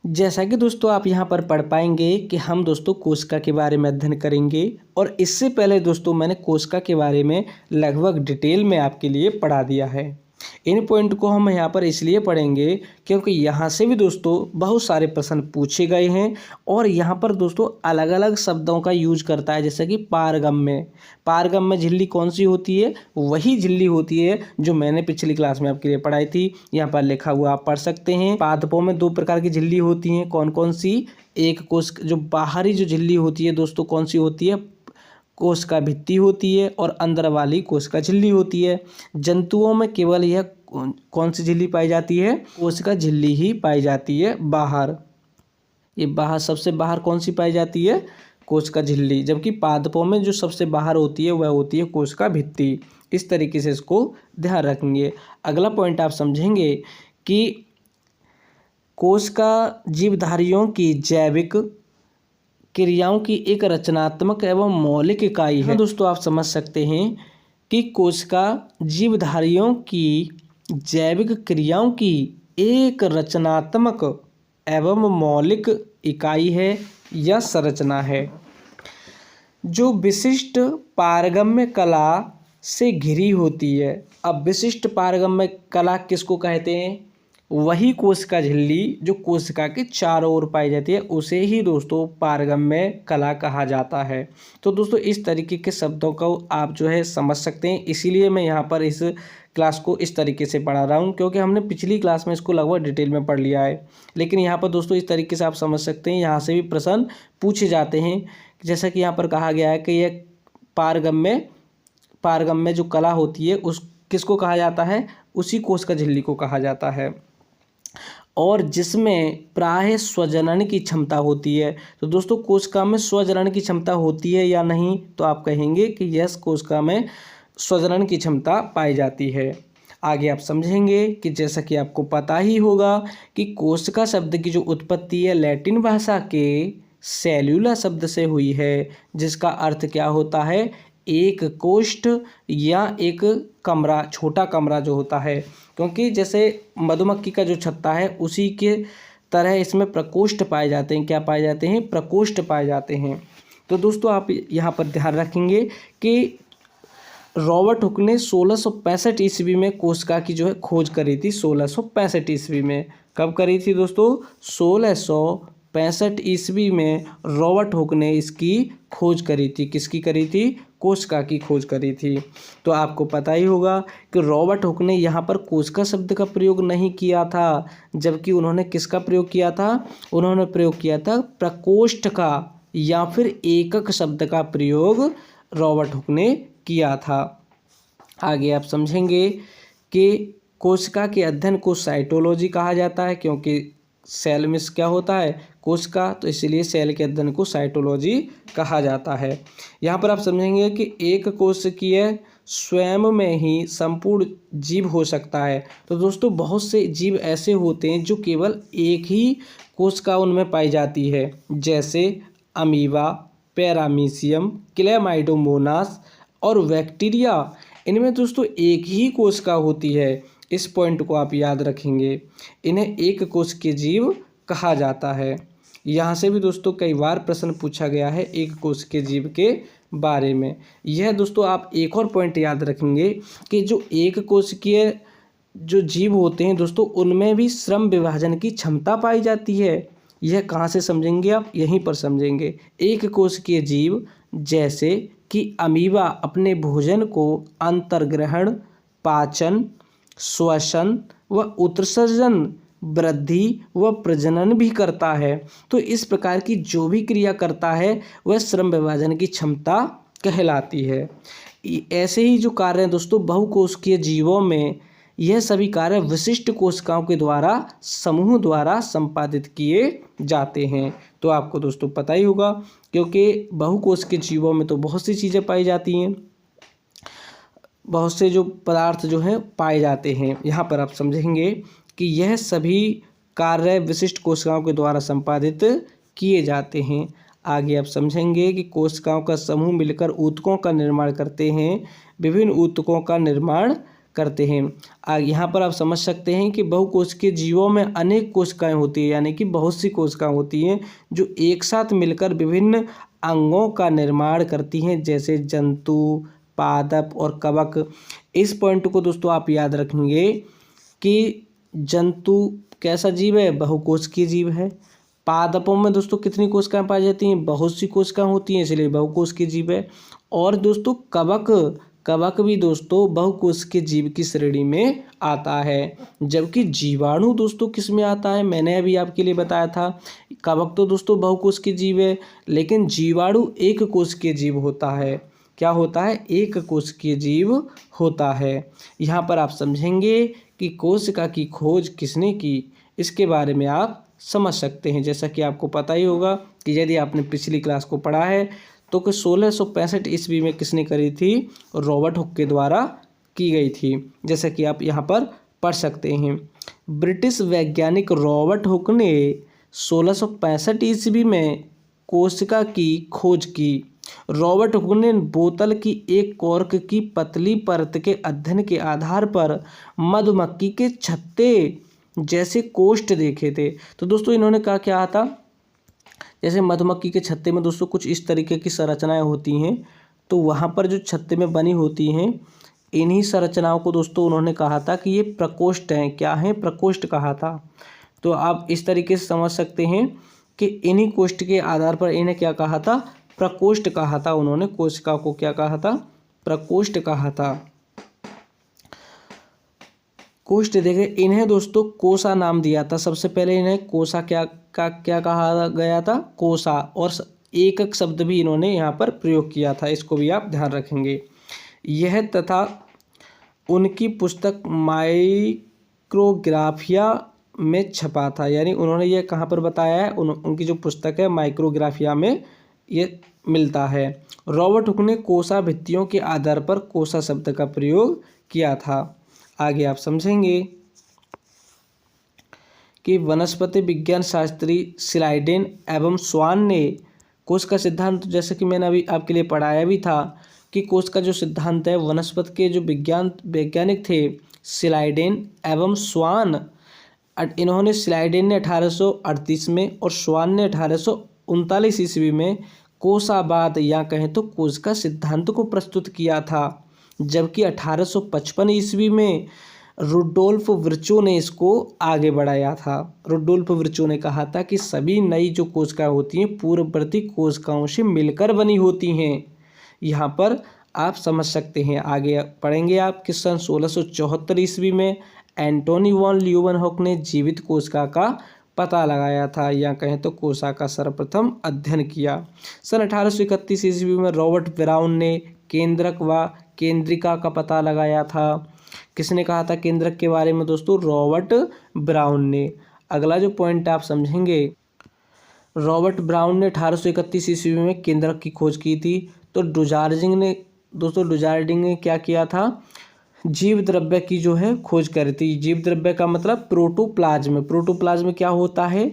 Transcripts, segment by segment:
जैसा कि दोस्तों आप यहाँ पर पढ़ पाएंगे कि हम दोस्तों कोशिका के बारे में अध्ययन करेंगे, और इससे पहले दोस्तों मैंने कोशिका के बारे में लगभग डिटेल में आपके लिए पढ़ा दिया है। इन पॉइंट को हम यहाँ पर इसलिए पढ़ेंगे क्योंकि यहाँ से भी दोस्तों बहुत सारे प्रश्न पूछे गए हैं, और यहाँ पर दोस्तों अलग अलग शब्दों का यूज करता है। जैसे कि पारगम्य झिल्ली कौन सी होती है? वही झिल्ली होती है जो मैंने पिछली क्लास में आपके लिए पढ़ाई थी। यहाँ पर लिखा हुआ आप पढ़ सकते हैं। पादपों में दो प्रकार की झिल्ली होती हैं, कौन कौन सी? एक कोश जो बाहरी जो झिल्ली होती है दोस्तों कौन सी होती है? कोशिका भित्ति होती है, और अंदर वाली कोशिका झिल्ली होती है। जंतुओं में केवल यह कौन सी झिल्ली पाई जाती है? कोशिका झिल्ली ही पाई जाती है बाहर। ये बाहर सबसे बाहर कौन सी पाई जाती है? कोशिका झिल्ली। जबकि पादपों में जो सबसे बाहर होती है वह होती है कोशिका भित्ति। इस तरीके से इसको ध्यान रखेंगे। अगला पॉइंट आप समझेंगे कि कोशिका जीवधारियों की जैविक क्रियाओं की एक रचनात्मक एवं मौलिक इकाई है। दोस्तों आप समझ सकते हैं कि कोशिका जीवधारियों की जैविक क्रियाओं की एक रचनात्मक एवं मौलिक इकाई है या संरचना है, जो विशिष्ट पारगम्य कला से घिरी होती है। अब विशिष्ट पारगम्य कला किसको कहते हैं? वही कोशिका झिल्ली जो कोशिका के चारों ओर पाई जाती है, उसे ही दोस्तों पारगम्य कला कहा जाता है। तो दोस्तों इस तरीके के शब्दों को आप जो है समझ सकते हैं। इसीलिए मैं यहाँ पर इस क्लास को इस तरीके से पढ़ा रहा हूँ, क्योंकि हमने पिछली क्लास में इसको लगभग डिटेल में पढ़ लिया है। लेकिन यहाँ पर दोस्तों इस तरीके से आप समझ सकते हैं, यहाँ से भी प्रश्न पूछे जाते हैं। जैसा कि यहाँ पर कहा गया है कि यह पारगम्य जो कला होती है उस किसको कहा जाता है? उसी कोशिका झिल्ली को कहा जाता है, और जिसमें प्राय स्वजनन की क्षमता होती है। तो दोस्तों कोशिका में स्वजनन की क्षमता होती है या नहीं? तो आप कहेंगे कि यस, कोशिका में स्वजनन की क्षमता पाई जाती है। आगे आप समझेंगे कि जैसा कि आपको पता ही होगा कि कोशिका शब्द की जो उत्पत्ति है लैटिन भाषा के सेल्यूला शब्द से हुई है, जिसका अर्थ क्या होता है? एक कोष्ठ या एक कमरा, छोटा कमरा जो होता है। क्योंकि जैसे मधुमक्खी का जो छत्ता है उसी के तरह इसमें प्रकोष्ठ पाए जाते हैं। क्या पाए जाते हैं? प्रकोष्ठ पाए जाते हैं। तो दोस्तों आप यहाँ पर ध्यान रखेंगे कि रॉबर्ट हुक ने 1665 ईस्वी में कोशिका की जो है खोज करी थी। 1665 ईस्वी में कब करी थी दोस्तों? 1665 ईस्वी में रॉबर्ट हुक ने इसकी खोज करी थी। किसकी करी थी? कोशिका की खोज करी थी। तो आपको पता ही होगा कि रॉबर्ट हुक ने यहाँ पर कोशिका शब्द का प्रयोग नहीं किया था, जबकि उन्होंने किसका प्रयोग किया था? उन्होंने प्रयोग किया था प्रकोष्ठ का या फिर एकक शब्द का प्रयोग रॉबर्ट हुक ने किया था। आगे आप समझेंगे कि कोशिका के अध्ययन को साइटोलॉजी कहा जाता है, क्योंकि सेल में क्या होता है? कोशिका, तो इसीलिए सेल के अध्ययन को साइटोलॉजी कहा जाता है। यहाँ पर आप समझेंगे कि एक कोशिकीय स्वयं में ही संपूर्ण जीव हो सकता है। तो दोस्तों बहुत से जीव ऐसे होते हैं जो केवल एक ही कोशिका उनमें पाई जाती है, जैसे अमीबा, पैरामीशियम, क्लेमाइडोमोनास और बैक्टीरिया। इनमें दोस्तों एक ही कोशिका होती है। इस पॉइंट को आप याद रखेंगे। इन्हें एक कोशिकीय जीव कहा जाता है। यहाँ से भी दोस्तों कई बार प्रश्न पूछा गया है एक कोशिकीय जीव के बारे में। यह दोस्तों आप एक और पॉइंट याद रखेंगे कि जो एक कोशिकीय जो जीव होते हैं दोस्तों, उनमें भी श्रम विभाजन की क्षमता पाई जाती है। यह कहाँ से समझेंगे आप? यहीं पर समझेंगे। एक कोशिकीय जीव जैसे कि अमीबा अपने भोजन को अंतर्ग्रहण, पाचन, श्वसन व उत्सर्जन, वृद्धि व प्रजनन भी करता है। तो इस प्रकार की जो भी क्रिया करता है वह श्रम विभाजन की क्षमता कहलाती है। ऐसे ही जो कार्य हैं दोस्तों बहुकोशिकीय जीवों में, यह सभी कार्य विशिष्ट कोशिकाओं के द्वारा समूह द्वारा संपादित किए जाते हैं। तो आपको दोस्तों पता ही होगा, क्योंकि बहुकोशिकीय जीवों में तो बहुत सी चीज़ें पाई जाती हैं, बहुत से जो पदार्थ जो हैं पाए जाते हैं। यहाँ पर आप समझेंगे कि यह सभी कार्य विशिष्ट कोशिकाओं के द्वारा संपादित किए जाते हैं। आगे आप समझेंगे कि कोशिकाओं का समूह मिलकर ऊतकों का निर्माण करते हैं। विभिन्न ऊतकों का निर्माण करते हैं। यहाँ पर आप समझ सकते हैं कि बहुकोशिकीय जीवों में अनेक कोशिकाएं होती हैं, यानी कि बहुत सी कोशिकाएं होती हैं जो एक साथ मिलकर विभिन्न अंगों का निर्माण करती हैं, जैसे जंतु, पादप और कवक। इस पॉइंट को दोस्तों आप याद रखेंगे कि जंतु कैसा जीव है? बहुकोशिकीय जीव है। पादपों में दोस्तों कितनी कोशिकाएं पाई जाती हैं? बहुत सी कोशिकाएं होती हैं, इसलिए बहुकोशिकीय जीव है। और दोस्तों कवक भी दोस्तों बहुकोशिकीय जीव की श्रेणी में आता है। जबकि जीवाणु दोस्तों किस में आता है? मैंने अभी आपके लिए बताया था, कवक तो दोस्तों बहुकोशिकीय जीव है, लेकिन जीवाणु एक कोशिकीय जीव होता है। क्या होता है? एक कोशिकीय जीव होता है। यहाँ पर आप समझेंगे कि कोशिका की खोज किसने की, इसके बारे में आप समझ सकते हैं। जैसा कि आपको पता ही होगा कि यदि आपने पिछली क्लास को पढ़ा है तो कि 1665 ईस्वी में किसने करी थी? रॉबर्ट हुक के द्वारा की गई थी, जैसा कि आप यहाँ पर पढ़ सकते हैं। ब्रिटिश वैज्ञानिक रॉबर्ट हुक ने 1665 ईस्वी में कोशिका की खोज की। रॉबर्ट हुक ने बोतल की एक कॉर्क की पतली परत के अध्ययन के आधार पर मधुमक्खी के छत्ते जैसे कोष्ठ देखे थे। तो दोस्तों इन्होंने कहा क्या था? जैसे मधुमक्खी के छत्ते में दोस्तों कुछ इस तरीके की संरचनाएं होती हैं, तो वहाँ पर जो छत्ते में बनी होती हैं, इन्हीं संरचनाओं को दोस्तों उन्होंने कहा था कि ये प्रकोष्ठ हैं। क्या हैं? प्रकोष्ठ कहा था। तो आप इस तरीके से समझ सकते हैं कि इन्हीं कोष्ठ के आधार पर इन्हें क्या कहा था? प्रकोष्ठ कहा था। उन्होंने कोशिका को क्या कहा था? प्रकोष्ठ कहा था। कोष्ठ देखे, इन्हें दोस्तों कोसा नाम दिया था। सबसे पहले इन्हें कोसा क्या कहा गया था? कोसा। और एकक शब्द भी इन्होंने यहाँ पर प्रयोग किया था, इसको भी आप ध्यान रखेंगे। यह तथा उनकी पुस्तक माइक्रोग्राफिया में छपा था, यानी उन्होंने ये कहाँ पर बताया है? उनकी जो पुस्तक है माइक्रोग्राफिया में ये मिलता है। रॉबर्ट हुक ने कोसा भित्तियों के आधार पर कोसा शब्द का प्रयोग किया था। आगे आप समझेंगे कि वनस्पति विज्ञान शास्त्री स्लाइडेन एवं स्वान ने कोश का सिद्धांत, जैसे कि मैंने अभी आपके लिए पढ़ाया भी था कि कोश का जो सिद्धांत है, वनस्पति के जो वैज्ञानिक थे स्लाइडेन एवं स्वान, इन्होंने स्लाइडेन ने 1838 में और स्वान ने 1839 ईस्वी में कोशावाद या कहें तो कोश का सिद्धांत को प्रस्तुत किया था। जबकि 1855 ईस्वी में रुडोल्फ विर्चो ने इसको आगे बढ़ाया था। रुडोल्फ विर्चो ने कहा था कि सभी नई जो कोशिकाएं होती हैं पूर्ववर्ती कोशिकाओं से मिलकर बनी होती हैं। यहाँ पर आप समझ सकते हैं। आगे पढ़ेंगे आप कि सन 1674 ईस्वी में एंटोनी वॉन ल्यूवेनहॉक ने जीवित कोशिका का पता लगाया था, या कहें तो कोशिका का सर्वप्रथम अध्ययन किया। सन 1831 ईस्वी में रॉबर्ट ब्राउन ने केंद्रक व केंद्रिका का पता लगाया था। किसने कहा था केंद्रक के बारे में दोस्तों? रॉबर्ट ब्राउन ने। अगला जो पॉइंट आप समझेंगे, रॉबर्ट ब्राउन ने 1831 ईस्वी में केंद्रक की खोज की थी। तो डुजार्डिंग ने क्या किया था? जीव द्रव्य की जो है खोज करी थी। जीव द्रव्य का मतलब प्रोटोप्लाज्म। प्रोटोप्लाज्म क्या होता है?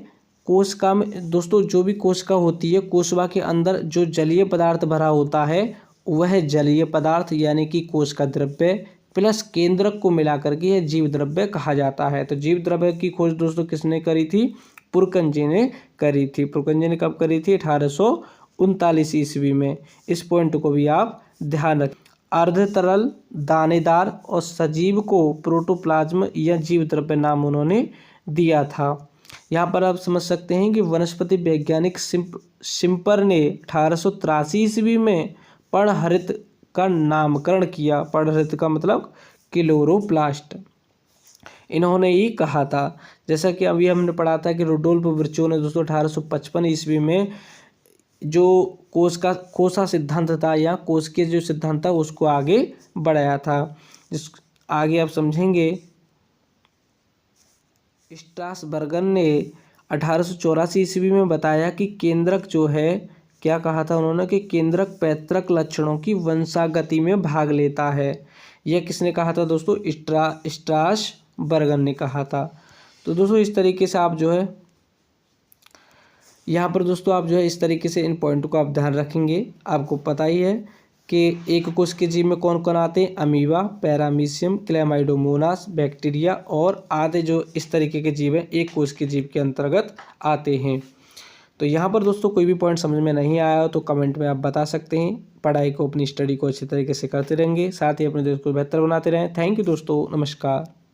कोशिका में दोस्तों जो भी कोशिका होती है, कोशिका के अंदर जो जलीय पदार्थ भरा होता है, वह जलीय पदार्थ यानी कि कोशिका द्रव्य प्लस केंद्रक को मिलाकर के यह जीव द्रव्य कहा जाता है। तो जीव द्रव्य की खोज दोस्तों किसने करी थी? पुरकंजी ने करी थी। पुरकंजी ने कब करी थी? 1839 ईस्वी में। इस पॉइंट को भी आप ध्यान रखें। अर्धतरल, दानेदार और सजीव को प्रोटोप्लाज्म या जीव द्रव्य नाम उन्होंने दिया था। यहाँ पर आप समझ सकते हैं कि वनस्पति वैज्ञानिक सिम्पर ने 1883 ईस्वी में पर्णहरित का नामकरण किया। पर्णहरित का मतलब क्लोरोप्लास्ट। इन्होंने ही कहा था। जैसा कि अभी हमने पढ़ा था कि रुडोल्फ विर्चो ने दोस्तों 1855 ईस्वी में जो कोसा सिद्धांत था या कोश के जो सिद्धांत था उसको आगे बढ़ाया था। जिस आगे आप समझेंगे, स्ट्रासबर्गन ने 1884 ईस्वी में बताया कि केंद्रक जो है, क्या कहा था उन्होंने? कि केंद्रक पैतृक लक्षणों की वंशागति में भाग लेता है। यह किसने कहा था दोस्तों? स्ट्रासबर्गन ने कहा था। तो दोस्तों इस तरीके से आप जो है यहाँ पर दोस्तों आप जो है इस तरीके से इन पॉइंट को आप ध्यान रखेंगे। आपको पता ही है कि एक कोश के जीव में कौन कौन आते हैं, अमीबा, पैरामीशियम, क्लैमाइडोमोनास, बैक्टीरिया और आदि जो इस तरीके के जीव हैं एक कोश के जीव के अंतर्गत आते हैं। तो यहाँ पर दोस्तों कोई भी पॉइंट समझ में नहीं आया हो तो कमेंट में आप बता सकते हैं। पढ़ाई को, अपनी स्टडी को अच्छी तरीके से करते रहेंगे, साथ ही अपने देश को बेहतर बनाते रहें। थैंक यू दोस्तों, नमस्कार।